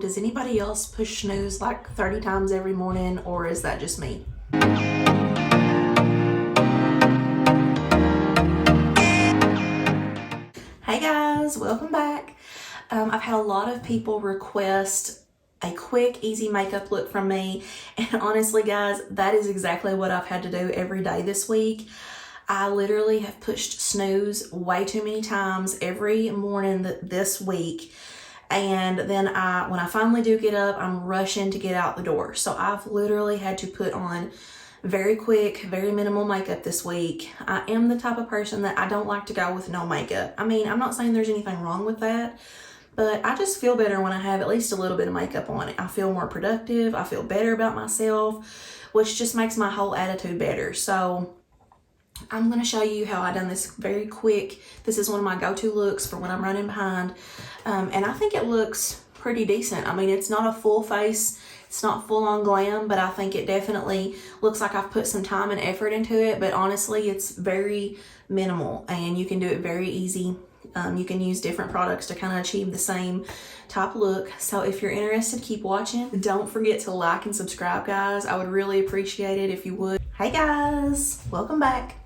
Does anybody else push snooze like 30 times every morning, or is that just me? Hey guys, welcome back. I've had a lot of people request a quick, easy makeup look from me, and honestly guys, that is exactly what I've had to do every day this week. I literally have pushed snooze way too many times every morning this week. And then when I finally do get up, I'm rushing to get out the door. So I've literally had to put on very quick, very minimal makeup this week. I am the type of person that I don't like to go with no makeup. I mean, I'm not saying there's anything wrong with that, but I just feel better when I have at least a little bit of makeup on it. I feel more productive. I feel better about myself, which just makes my whole attitude better. So I'm going to show you how I done this very quick. This is one of my go-to looks for when I'm running behind. And I think it looks pretty decent. I mean, it's not a full face. It's not full on glam, but I think it definitely looks like I've put some time and effort into it. But honestly, it's very minimal and you can do it very easy. You can use different products to kind of achieve the same type look. So if you're interested, keep watching. Don't forget to like and subscribe, guys. I would really appreciate it if you would. Hey guys, welcome back.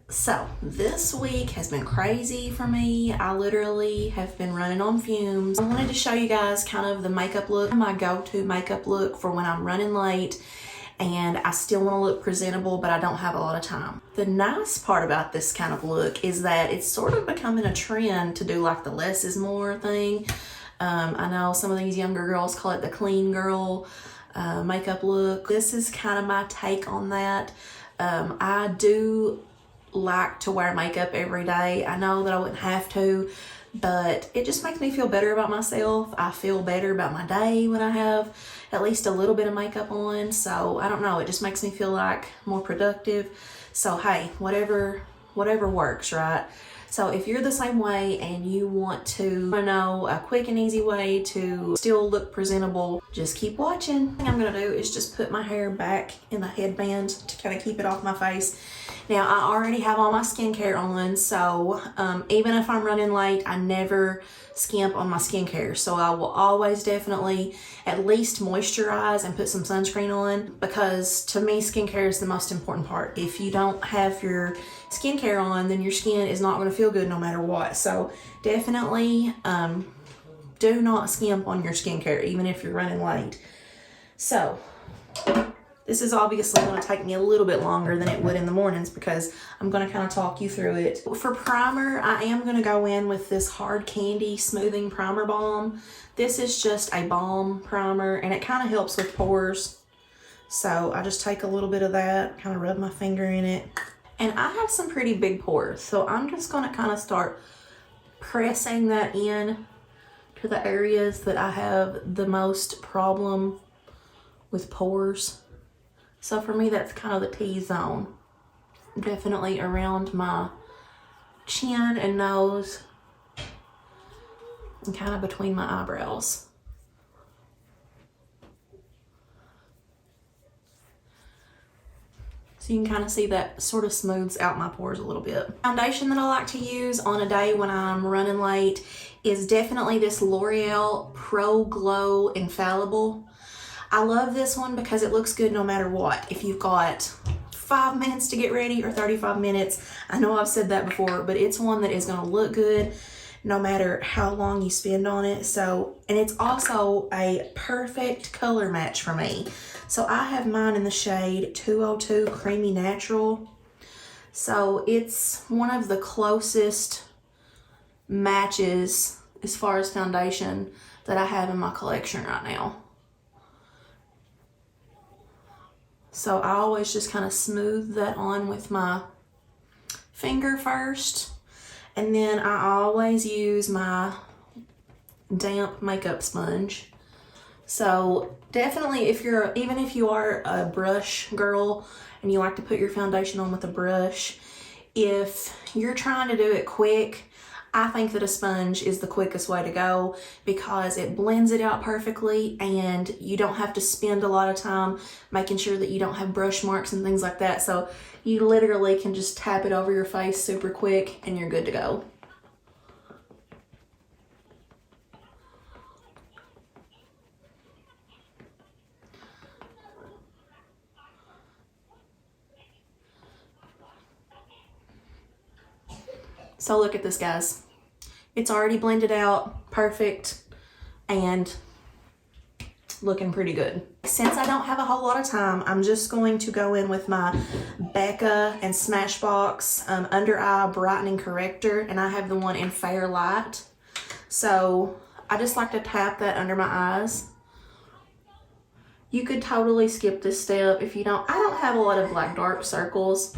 So this week has been crazy for me. I literally have been running on fumes. I wanted to show you guys kind of the makeup look, my go-to makeup look for when I'm running late and I still want to look presentable, but I don't have a lot of time. The nice part about this kind of look is that it's sort of becoming a trend to do like the less is more thing. I know some of these younger girls call it the clean girl makeup look. This is kind of my take on that. I do like to wear makeup every day. I know that I wouldn't have to, but it just makes me feel better about myself. I feel better about my day when I have at least a little bit of makeup on. So I don't know, it just makes me feel like more productive. So hey, whatever works, right? So if you're the same way and you want to know a quick and easy way to still look presentable, just keep watching. What I'm gonna do is just put my hair back in the headband to kind of keep it off my face. Now I already have all my skincare on, so even if I'm running late, I never skimp on my skincare. So I will always definitely at least moisturize and put some sunscreen on, because to me skincare is the most important part. If you don't have your skincare on, then your skin is not going to feel good no matter what. So definitely do not skimp on your skincare even if you're running late. So this is obviously going to take me a little bit longer than it would in the mornings because I'm going to kind of talk you through it. For primer, I am going to go in with this Hard Candy Smoothing Primer Balm. This is just a balm primer and it kind of helps with pores. So I just take a little bit of that, kind of rub my finger in it. And I have some pretty big pores, so I'm just going to kind of start pressing that in to the areas that I have the most problem with pores. So for me, that's kind of the T-zone. Definitely around my chin and nose and kind of between my eyebrows. So you can kind of see that sort of smooths out my pores a little bit. Foundation that I like to use on a day when I'm running late is definitely this L'Oreal Pro Glow Infallible. I love this one because it looks good no matter what. If you've got 5 minutes to get ready or 35 minutes, I know I've said that before, but it's one that is going to look good no matter how long you spend on it. So, and it's also a perfect color match for me. So I have mine in the shade 202 Creamy Natural. So it's one of the closest matches as far as foundation that I have in my collection right now. So I always just kind of smooth that on with my finger first. And then I always use my damp makeup sponge. So definitely even if you are a brush girl and you like to put your foundation on with a brush, if you're trying to do it quick, I think that a sponge is the quickest way to go because it blends it out perfectly and you don't have to spend a lot of time making sure that you don't have brush marks and things like that. So you literally can just tap it over your face super quick and you're good to go. So look at this, guys. It's already blended out, perfect, and looking pretty good. Since I don't have a whole lot of time, I'm just going to go in with my Becca and Smashbox Under Eye Brightening Corrector, and I have the one in Fair Light. So I just like to tap that under my eyes. You could totally skip this step if you don't. I don't have a lot of like dark circles,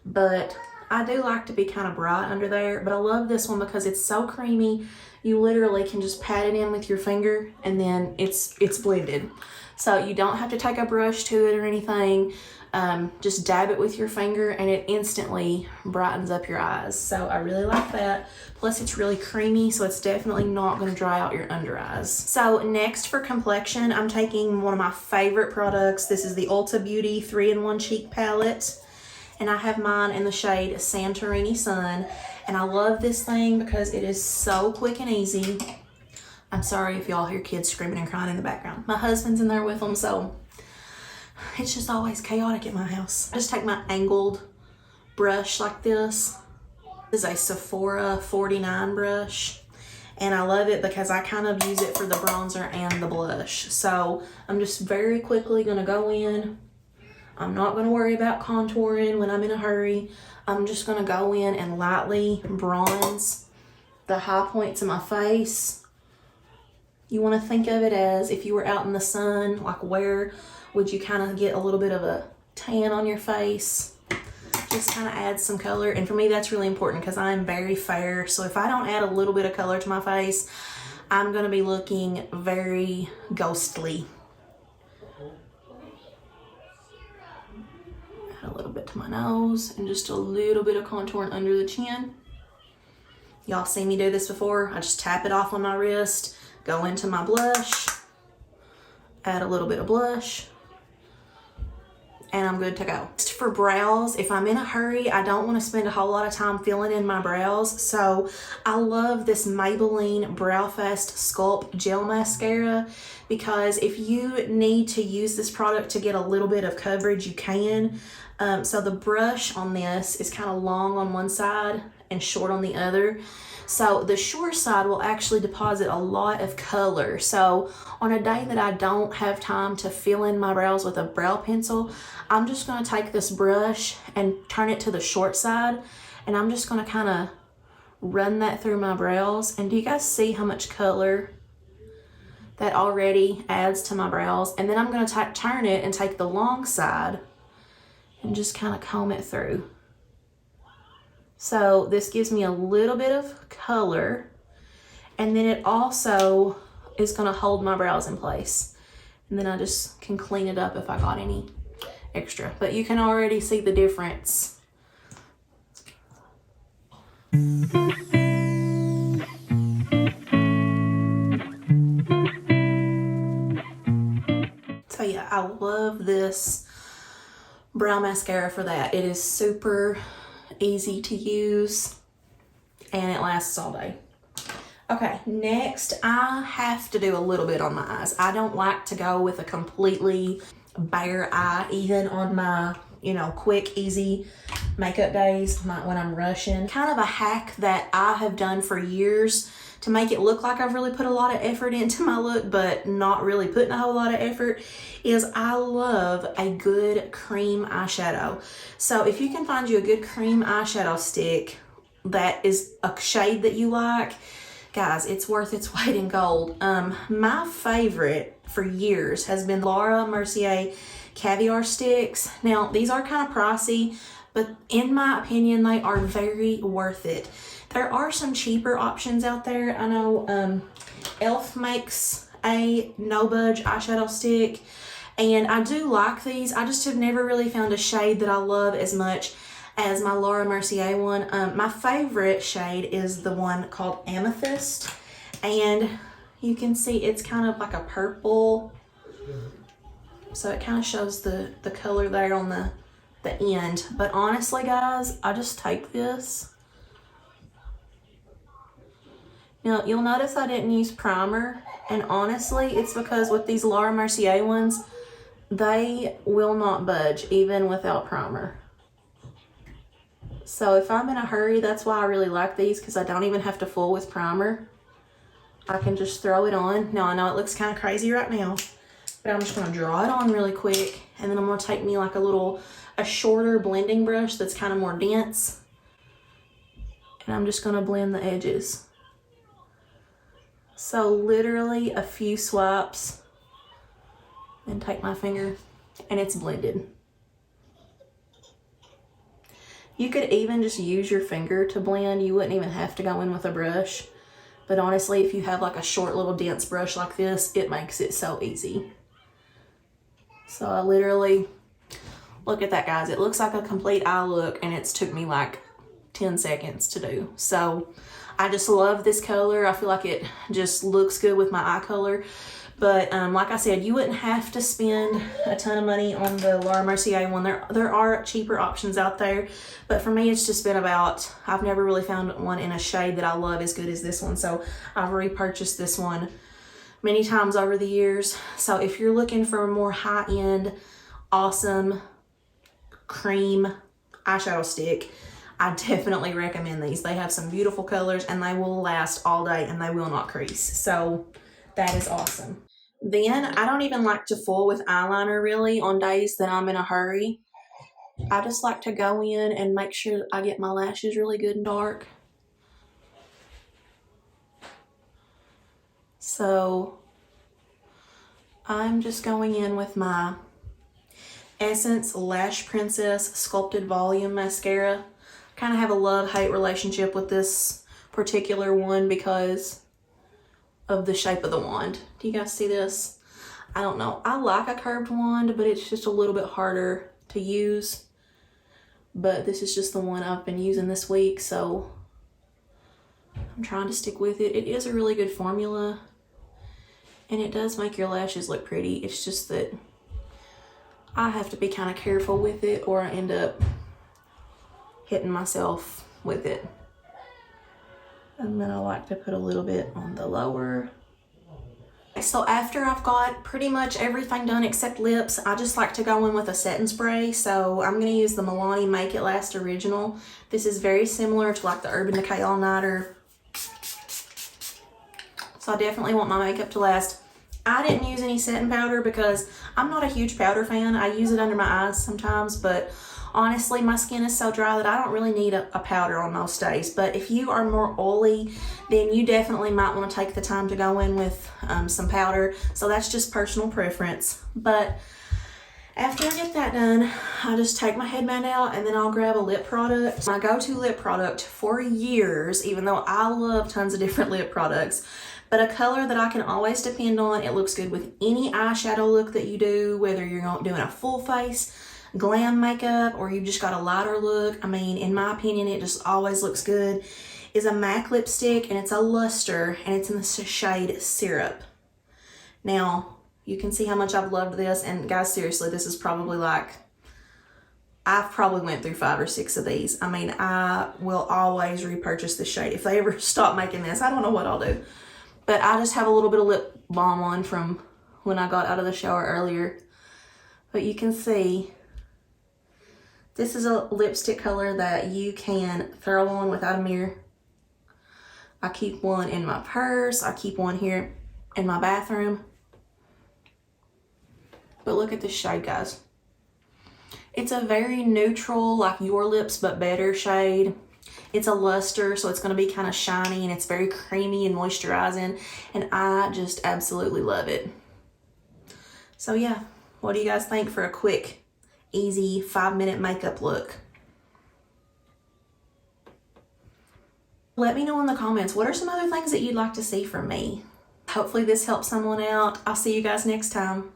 but I do like to be kind of bright under there. But I love this one because it's so creamy. You literally can just pat it in with your finger and then it's blended. So you don't have to take a brush to it or anything. Just dab it with your finger and it instantly brightens up your eyes. So I really like that. Plus it's really creamy, so it's definitely not going to dry out your under eyes. So next for complexion, I'm taking one of my favorite products. This is the Ulta Beauty 3-in-1 Cheek Palette. And I have mine in the shade Santorini Sun. And I love this thing because it is so quick and easy. I'm sorry if y'all hear kids screaming and crying in the background. My husband's in there with them, so it's just always chaotic at my house. I just take my angled brush like this. This is a Sephora 49 brush. And I love it because I kind of use it for the bronzer and the blush. So I'm just very quickly going to go in. I'm not going to worry about contouring when I'm in a hurry. I'm just going to go in and lightly bronze the high points of my face. You want to think of it as if you were out in the sun, like where would you kind of get a little bit of a tan on your face? Just kind of add some color. And for me, that's really important because I'm very fair. So if I don't add a little bit of color to my face, I'm going to be looking very ghostly. A little bit to my nose and just a little bit of contouring under the chin. Y'all seen me do this before. I just tap it off on my wrist, go into my blush, add a little bit of blush, and I'm good to go. For brows, if I'm in a hurry, I don't want to spend a whole lot of time filling in my brows. So I love this Maybelline Brow Fast Sculpt Gel Mascara because if you need to use this product to get a little bit of coverage, you can. So the brush on this is kind of long on one side and short on the other. So the short side will actually deposit a lot of color. So on a day that I don't have time to fill in my brows with a brow pencil, I'm just going to take this brush and turn it to the short side. And I'm just going to kind of run that through my brows. And do you guys see how much color that already adds to my brows? And then I'm going to turn it and take the long side and just kind of comb it through. So this gives me a little bit of color, and then it also is going to hold my brows in place. And then I just can clean it up if I got any extra. But you can already see the difference. So yeah, I love this brow mascara for that. It is super easy to use and it lasts all day. Okay, next I have to do a little bit on my eyes. I don't like to go with a completely bare eye even on my, quick, easy makeup days when I'm rushing. Kind of a hack that I have done for years to make it look like I've really put a lot of effort into my look, but not really putting a whole lot of effort, is I love a good cream eyeshadow. So if you can find you a good cream eyeshadow stick that is a shade that you like, guys, it's worth its weight in gold. My favorite for years has been Laura Mercier Caviar sticks. Now, these are kind of pricey, but in my opinion, they are very worth it. There are some cheaper options out there. I know e.l.f. makes a no budge eyeshadow stick, and I do like these. I just have never really found a shade that I love as much as my Laura Mercier one. My favorite shade is the one called Amethyst, and you can see it's kind of like a purple, so it kind of shows the color there on the end. But honestly, guys, I just take this. Now, you'll notice I didn't use primer, and honestly, it's because with these Laura Mercier ones, they will not budge even without primer. So if I'm in a hurry, that's why I really like these, because I don't even have to fool with primer. I can just throw it on. Now I know it looks kind of crazy right now, but I'm just gonna draw it on really quick, and then I'm gonna take me like a shorter blending brush that's kind of more dense, and I'm just gonna blend the edges. So literally a few swipes, and take my finger, and it's blended. You could even just use your finger to blend. You wouldn't even have to go in with a brush. But honestly, if you have like a short little dense brush like this, it makes it so easy. So I literally, look at that, guys. It looks like a complete eye look, and it's took me like 10 seconds to do. So I just love this color. I feel like it just looks good with my eye color. But like I said, you wouldn't have to spend a ton of money on the Laura Mercier one. There are cheaper options out there. But for me, it's just been about, I've never really found one in a shade that I love as good as this one. So I've repurchased this one many times over the years. So if you're looking for a more high-end, awesome cream eyeshadow stick, I definitely recommend these. They have some beautiful colors, and they will last all day, and they will not crease. So that is awesome. Then I don't even like to fool with eyeliner really on days that I'm in a hurry. I just like to go in and make sure I get my lashes really good and dark. So I'm just going in with my Essence Lash Princess Sculpted Volume Mascara. I kind of have a love-hate relationship with this particular one because of the shape of the wand. Do you guys see this? I don't know. I like a curved wand, but it's just a little bit harder to use. But this is just the one I've been using this week, so I'm trying to stick with it. It is a really good formula, and it does make your lashes look pretty. It's just that I have to be kind of careful with it, or I end up hitting myself with it. And then I like to put a little bit on the lower. So after I've got pretty much everything done except lips, I just like to go in with a setting spray. So I'm going to use the Milani Make It Last Original. This is very similar to like the Urban Decay All Nighter. So I definitely want my makeup to last. I didn't use any setting powder because I'm not a huge powder fan. I use it under my eyes sometimes, but honestly, my skin is so dry that I don't really need a powder on most days. But if you are more oily, then you definitely might want to take the time to go in with some powder. So that's just personal preference. But after I get that done, I'll just take my headband out, and then I'll grab a lip product. My go-to lip product for years, even though I love tons of different lip products, but a color that I can always depend on. It looks good with any eyeshadow look that you do, whether you're doing a full face glam makeup or you just got a lighter look. I mean, in my opinion, it just always looks good. Is a MAC lipstick, and it's a lustre, and it's in the shade Syrup. Now, you can see how much I've loved this, and guys, seriously, this is probably like, I've probably went through 5 or 6 of these. I mean, I will always repurchase this shade. If they ever stop making this, I don't know what I'll do. But I just have a little bit of lip balm on from when I got out of the shower earlier. But you can see, this is a lipstick color that you can throw on without a mirror. I keep one in my purse. I keep one here in my bathroom. But look at this shade, guys. It's a very neutral, like Your Lips but better shade. It's a luster, so it's going to be kind of shiny, and it's very creamy and moisturizing, and I just absolutely love it. So yeah, what do you guys think for a quick, easy 5-minute makeup look? Let me know in the comments, what are some other things that you'd like to see from me? Hopefully this helps someone out. I'll see you guys next time.